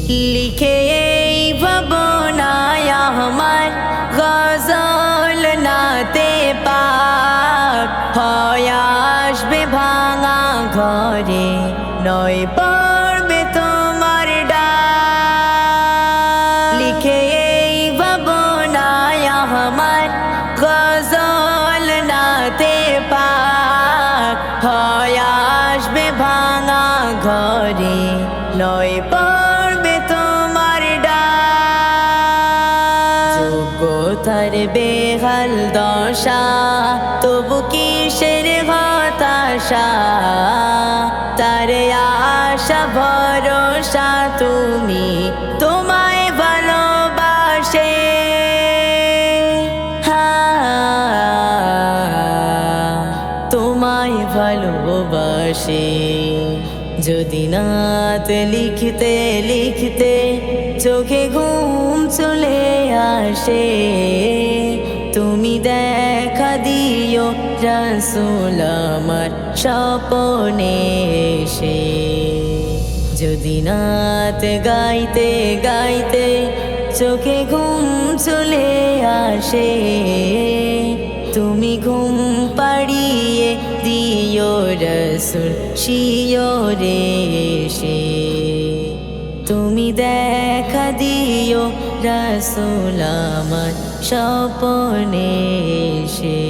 লিখে এই ভাবনায় আমার গজল নাতে পাক হয় আসবে ভাঙা ঘরে নয় পড়বে তোমার ডাক। লিখে এই ভাবনায় আমার গজল নাতে পাক হয় আসবে ভাঙা ঘরে নয় পড়বে তোমার ডাক। যোগ্যতার বেহাল দশা তবু কিসের হতাশা, তার আশা ভরসা তুমি তোমায় ভালোবাসে। তোমায় ভালোবাসে। যদি নাত লিখতে লিখতে চোখে ঘুম চলে আসে, তুমি দেখা দিও রাসূল আমার স্বপ্নে এসে। যদি নাত গাইতে গাইতে চোখে ঘুম চলে আসে, তুমি ঘুম পাড়িয়ে দিও রাসূল শিয়রে এসে। তুমি দেখা দিও রাসূল আমার স্বপ্নে এসে।